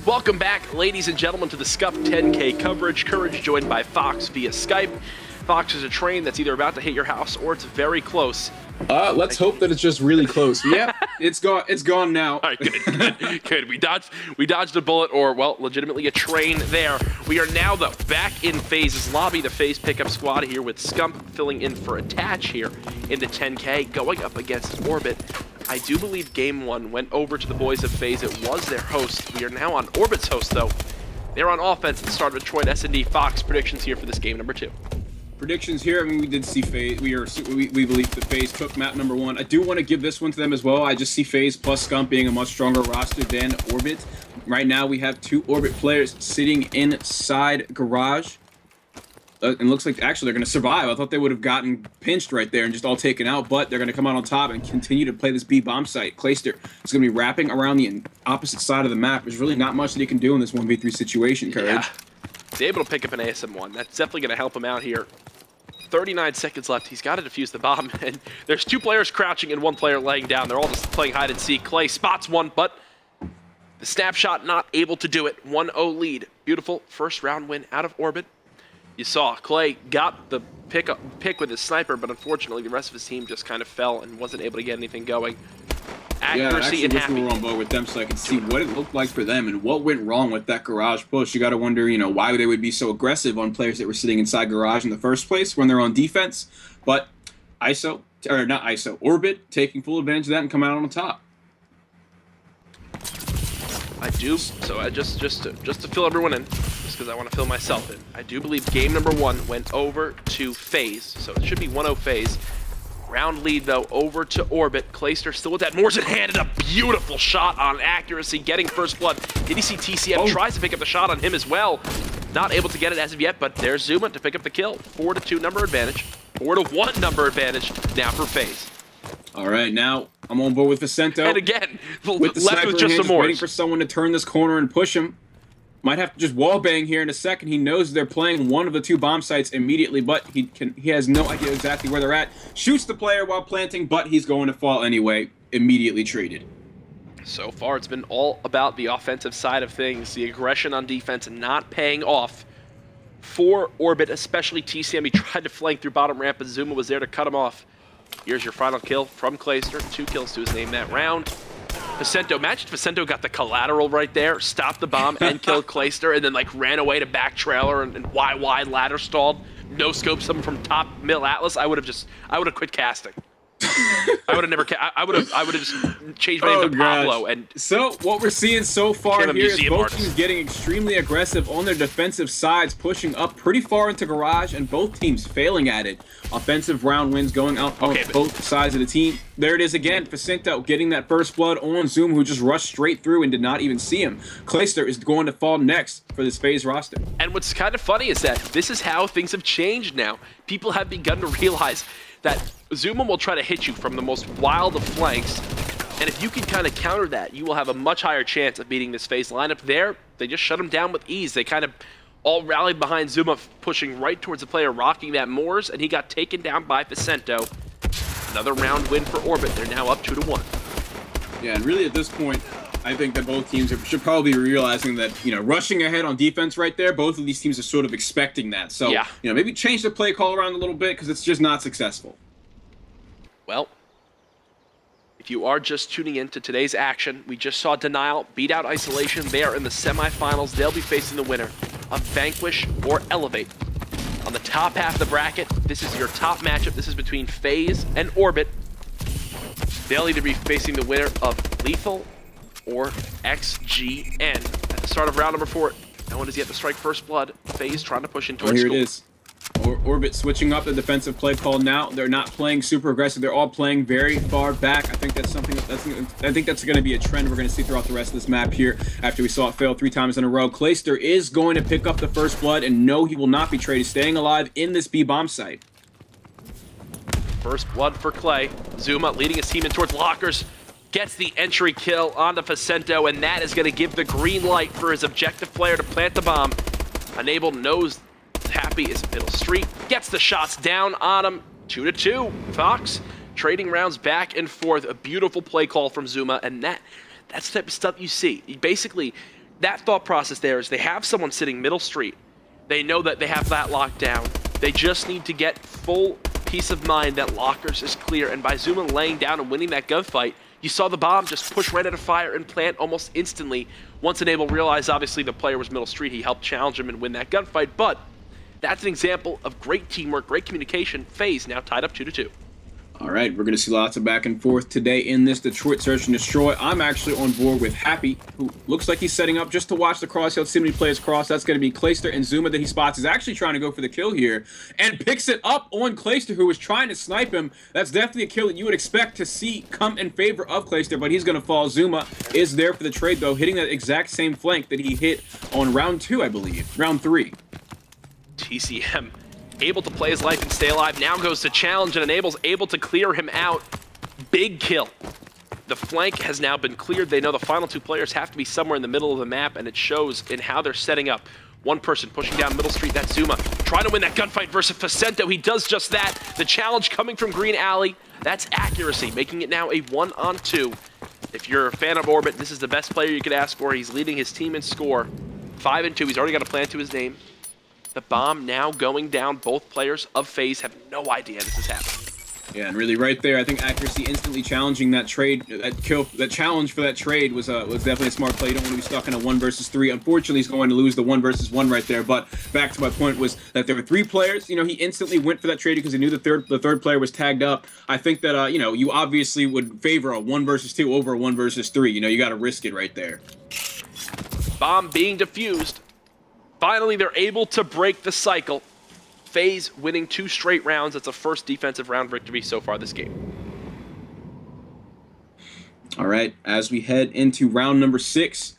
Welcome back, ladies and gentlemen, to the Scuff 10K coverage. Courage joined by Fox via Skype. Fox is a train that's either about to hit your house or it's very close. Let's hope that it's just really close. Yeah, it's gone. It's gone now. All right, good. We dodged a bullet, or well, legitimately a train there. We are now though back in Faze's lobby. The Faze pickup squad here with Scump filling in for Attach here in the 10K, going up against Orbit. I do believe game one went over to the boys of Faze. It was their host. We are now on Orbit's host though. They're on offense at the start of Detroit S&D. Fox predictions here for this game number 2. Predictions here. I mean, we did see Faze. We believe that Faze took map number 1. I do want to give this one to them as well. I just see Faze plus Scump being a much stronger roster than Orbit. Right now, we have 2 Orbit players sitting inside Garage. And looks like actually they're going to survive. I thought they would have gotten pinched right there and just all taken out, but they're going to come out on top and continue to play this B bomb site. Clayster is going to be wrapping around the opposite side of the map. There's really not much that he can do in this 1v3 situation, Courage. Yeah. He's able to pick up an ASM-1. That's definitely going to help him out here. 39 seconds left. He's got to defuse the bomb. And there's 2 players crouching and 1 player laying down. They're all just playing hide and seek. Clay spots one, but the snapshot not able to do it. 1-0 lead. Beautiful first round win out of Orbit. You saw Clay got the pick with his sniper, but unfortunately the rest of his team just kind of fell and wasn't able to get anything going. Accuracy and happy. Yeah, I on board with them so I could see what it looked like for them and what went wrong with that Garage push. You got to wonder, you know, why they would be so aggressive on players that were sitting inside Garage in the first place when they're on defense. But Orbit taking full advantage of that and coming out on top. I do. So I just to fill everyone in, just because I want to fill myself in. I do believe game number 1 went over to Faze, so it should be 1-0 Faze. Round lead, though, over to Orbit. Clayster still with that. Morrison handed a beautiful shot on accuracy, getting first blood. Did you see TCF tries to pick up the shot on him as well? Not able to get it as of yet, but there's Zuma to pick up the kill. 4-2 number advantage. 4-1 number advantage now for Faze. All right, now I'm on board with Vicento. And again, with the left with just some more. Waiting for someone to turn this corner and push him. Might have to just wallbang here in a second. He knows they're playing one of the 2 bomb sites immediately, but he has no idea exactly where they're at. Shoots the player while planting, but he's going to fall anyway. Immediately traded. So far, it's been all about the offensive side of things. The aggression on defense not paying off for Orbit, especially TCM. He tried to flank through bottom ramp, but Zuma was there to cut him off. Here's your final kill from Clayster. 2 kills to his name that round. Vicento, imagine Vicento got the collateral right there, stopped the bomb and killed Clayster, and then like ran away to back trailer and YY ladder stalled, no scope someone from top middle Atlas. I would have quit casting. I would have never. I would have just changed my name to Pablo. And so what we're seeing so far here is both teams getting extremely aggressive on their defensive sides, pushing up pretty far into Garage, and both teams failing at it. Offensive round wins going out on both sides of the team. There it is again. Vicento getting that first blood on Zoom, who just rushed straight through and did not even see him. Clayster is going to fall next for this Faze roster. And what's kind of funny is that this is how things have changed now. People have begun to realize that Zuma will try to hit you from the most wild of flanks, and if you can kind of counter that, you will have a much higher chance of beating this Faze lineup. There, they just shut him down with ease. They kind of all rallied behind Zuma, pushing right towards the player, rocking that Moors, and he got taken down by Vicento. Another round win for Orbit. They're now up 2-1. Yeah, and really at this point, I think that both teams should probably be realizing that, you know, rushing ahead on defense right there, both of these teams are sort of expecting that. So, you know, maybe change the play call around a little bit because it's just not successful. Well, if you are just tuning in to today's action, we just saw Denial beat out Isolation. They are in the semifinals. They'll be facing the winner of Vanquish or Elevate. On the top half of the bracket, this is your top matchup. This is between Faze and Orbit. They'll either be facing the winner of Lethal or XGN. At the start of round number 4, no one has yet to strike first blood. Faze trying to push into its Here goal. it is. Orbit switching up the defensive play call now. They're not playing super aggressive. They're all playing very far back. I think that's something I think that's going to be a trend we're going to see throughout the rest of this map here after we saw it fail 3 times in a row. Clayster is going to pick up the first blood, and no, he will not be traded, staying alive in this B bomb site. First blood for Clay. Zuma leading his team in towards lockers. Gets the entry kill onto Vicento, and that is going to give the green light for his objective player to plant the bomb. Unable knows Happy is middle street. Gets the shots down on him. 2-2. Fox trading rounds back and forth. A beautiful play call from Zuma, and that's the type of stuff you see. You basically that thought process there is they have someone sitting middle street. They know that they have that locked down. They just need to get full peace of mind that lockers is clear. And by Zuma laying down and winning that gunfight, you saw the bomb just push right out of fire and plant almost instantly. Once Enable realized, obviously, the player was middle street, he helped challenge him and win that gunfight. But that's an example of great teamwork, great communication. Faze now tied up 2-2. All right, we're going to see lots of back and forth today in this Detroit Search and Destroy. I'm actually on board with Happy, who looks like he's setting up just to watch the cross. He'll see many players cross. That's going to be Clayster, and Zuma that he spots is actually trying to go for the kill here and picks it up on Clayster, who was trying to snipe him. That's definitely a kill that you would expect to see come in favor of Clayster, but he's going to fall. Zuma is there for the trade, though, hitting that exact same flank that he hit on round 2, I believe. Round 3. TCM able to play his life and stay alive, now goes to challenge, and Enable's able to clear him out. Big kill. The flank has now been cleared. They know the final 2 players have to be somewhere in the middle of the map, and it shows in how they're setting up. One person pushing down middle street, that's Zuma, trying to win that gunfight versus Facento. He does just that. The challenge coming from Green Alley, that's accuracy, making it now a 1-on-2. If you're a fan of Orbit, this is the best player you could ask for. He's leading his team in score. 5-2, he's already got a plan to his name. The bomb now going down. Both players of Faze have no idea this is happening. Yeah, and really right there, I think accuracy instantly challenging that trade, that challenge for that trade was definitely a smart play. You don't want to be stuck in a 1 versus 3. Unfortunately, he's going to lose the 1 versus 1 right there. But back to my point was that there were 3 players. You know, he instantly went for that trade because he knew the third player was tagged up. I think that you know, you obviously would favor a 1 versus 2 over a 1 versus 3. You know, you got to risk it right there. Bomb being defused. Finally, they're able to break the cycle. Faze winning 2 straight rounds. That's a first defensive round victory so far this game. All right, as we head into round number 6,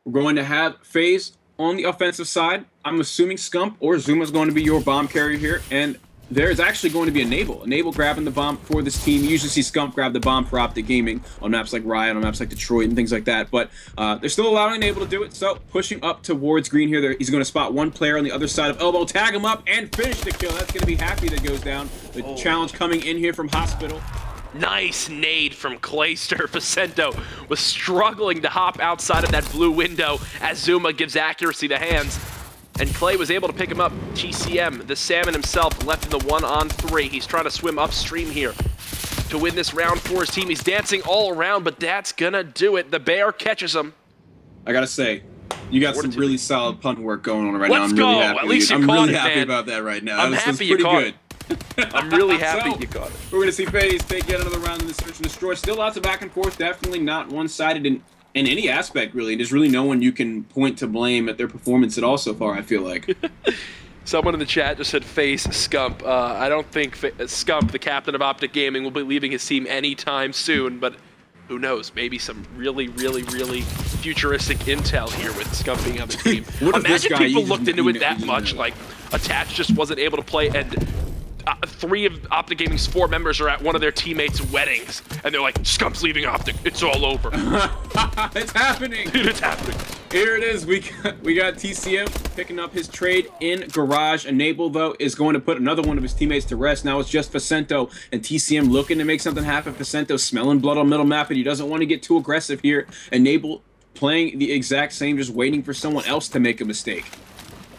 we're going to have Faze on the offensive side. I'm assuming Scump or Zuma is going to be your bomb carrier here, and there's actually going to be Enable grabbing the bomb for this team. You usually see Scump grab the bomb for Optic Gaming on maps like Riot, on maps like Detroit, and things like that. But they're still allowing Enable to do it. So pushing up towards green here, he's going to spot one player on the other side of elbow, tag him up, and finish the kill. That's going to be Happy that goes down. The challenge coming in here from Hospital. Nice nade from Clayster. Facento was struggling to hop outside of that blue window as Zuma gives accuracy the hands. And Clay was able to pick him up. TCM, the Salmon himself, left in the 1-on-3. He's trying to swim upstream here to win this round for his team. He's dancing all around, but that's gonna do it. The bear catches him. I gotta say, you got some really solid punt work going on right now. Let's go. At least you caught it, man. I'm really happy about that right now. I'm happy you caught it. I'm really happy you caught it. We're gonna see Faze take yet another round in the Search and Destroy. Still lots of back and forth. Definitely not one-sided in any aspect, really. There's really no one you can point to blame at their performance at all so far, I feel like. Someone in the chat just said Faze Scump. I don't think Scump, the captain of Optic Gaming, will be leaving his team anytime soon, but who knows? Maybe some really futuristic intel here with Scump being on the team. Imagine people looked into it that much, like Attach just wasn't able to play, and 3 of Optic Gaming's 4 members are at one of their teammates' weddings, and they're like, Scump's leaving Optic, it's all over. It's happening! Dude, it's happening. Here it is, we got TCM picking up his trade in Garage. Enable, though, is going to put another one of his teammates to rest. Now it's just Facento, and TCM looking to make something happen. Facento smelling blood on middle map, and he doesn't want to get too aggressive here. Enable playing the exact same, just waiting for someone else to make a mistake.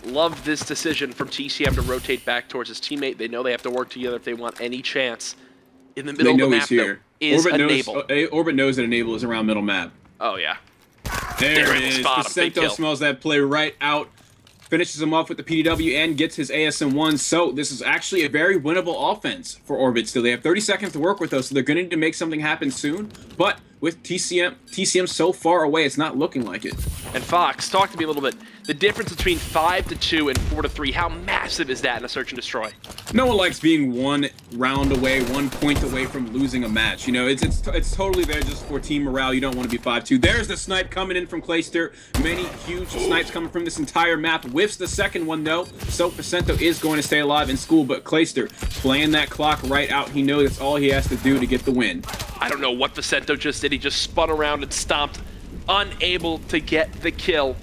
Love this decision from TCM to rotate back towards his teammate. They know they have to work together if they want any chance. In the middle of the map, though, is Enable. Orbit knows that Enable is around middle map. Oh, yeah. There it is. Facento smells that play right out. Finishes him off with the PDW and gets his ASM1. So this is actually a very winnable offense for Orbit still. They have 30 seconds to work with, though, so they're going to need to make something happen soon. But with TCM so far away, it's not looking like it. And Fox, talk to me a little bit. The difference between 5-2 and 4-3, how massive is that in a Search and Destroy? No one likes being 1 round away, 1 point away from losing a match. You know, it's totally there just for team morale. You don't want to be 5-2. There's the snipe coming in from Clayster. Many huge snipes coming from this entire map. Whiffs the second one, though. So Facento is going to stay alive in school, but Clayster playing that clock right out. He knows that's all he has to do to get the win. I don't know what Facento just did. He just spun around and stomped, unable to get the kill.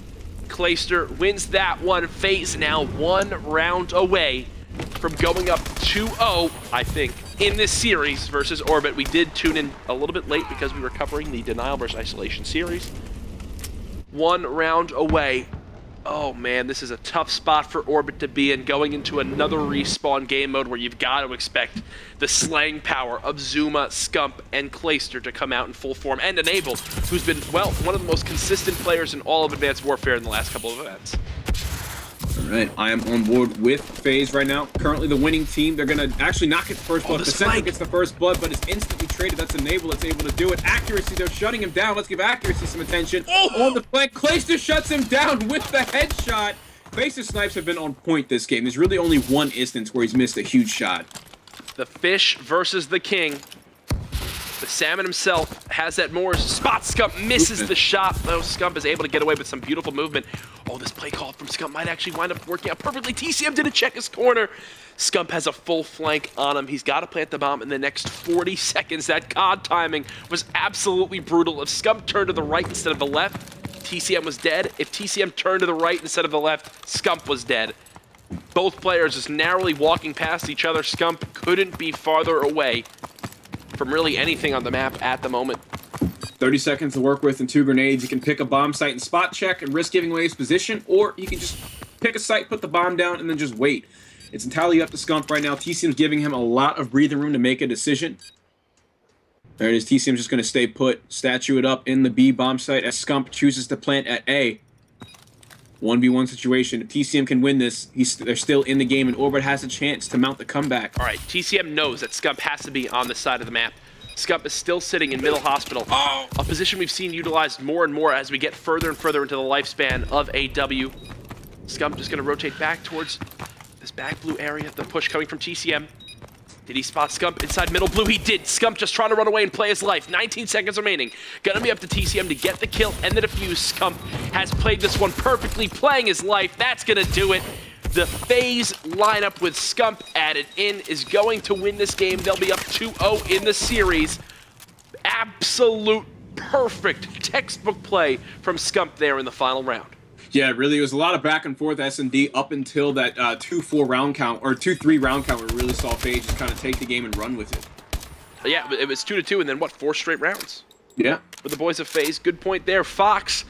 Clayster wins that one. Faze now 1 round away from going up 2-0, I think, in this series versus Orbit. We did tune in a little bit late because we were covering the Denial versus Isolation series. 1 round away. Oh man, this is a tough spot for Orbit to be in, going into another respawn game mode where you've got to expect the slaying power of Zuma, Scump, and Clayster to come out in full form, and Enable, who's been, well, one of the most consistent players in all of Advanced Warfare in the last couple of events. All right, I am on board with Faze right now. Currently the winning team. They're going to actually not get the first blood. The center gets the first blood, but it's instantly traded. That's Enable that's able to do it. Accuracy, they're shutting him down. Let's give Accuracy some attention. On the flank, Clayster shuts him down with the headshot. Faze's snipes have been on point this game. There's really only one instance where he's missed a huge shot. The fish versus the king. The salmon himself has that Moors. Spot Scump, misses the shot, though Scump is able to get away with some beautiful movement. Oh, this play call from Scump might actually wind up working out perfectly. TCM didn't check his corner. Scump has a full flank on him. He's got to plant the bomb in the next 40 seconds. That COD timing was absolutely brutal. If Scump turned to the right instead of the left, TCM was dead. If TCM turned to the right instead of the left, Scump was dead. Both players just narrowly walking past each other. Scump couldn't be farther away from really anything on the map at the moment. 30 seconds to work with and 2 grenades. You can pick a bomb site and spot check and risk giving away his position, or you can just pick a site, put the bomb down, and then just wait. It's entirely up to Scump right now. TCM's giving him a lot of breathing room to make a decision. There it is. TCM's just going to stay put, statue it up in the B bomb site as Scump chooses to plant at A. 1v1 situation. If TCM can win this, they're still in the game, and Orbit has a chance to mount the comeback. All right, TCM knows that Scump has to be on the side of the map. Scump is still sitting in middle hospital, a position we've seen utilized more and more as we get further and further into the lifespan of AW. Scump just going to rotate back towards this back blue area, the push coming from TCM. Did he spot Scump inside middle blue? He did. Scump just trying to run away and play his life. 19 seconds remaining. Gonna be up to TCM to get the kill and the defuse. Scump has played this one perfectly, playing his life. That's gonna do it. The Faze lineup with Scump added in is going to win this game. They'll be up 2-0 in the series. Absolute perfect textbook play from Scump there in the final round. Yeah, really, it was a lot of back and forth S&D up until that 2-4 round count, or 2-3 round count, where we really saw Faze just kind of take the game and run with it. Yeah, it was 2-2, and then what, 4 straight rounds? Yeah. For the boys of Faze, good point there. Fox,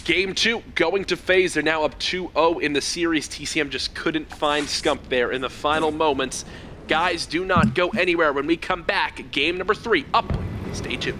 game 2, going to Faze. They're now up 2-0 in the series. TCM just couldn't find Scump there in the final moments. Guys, do not go anywhere. When we come back, game number 3 up. Stay tuned.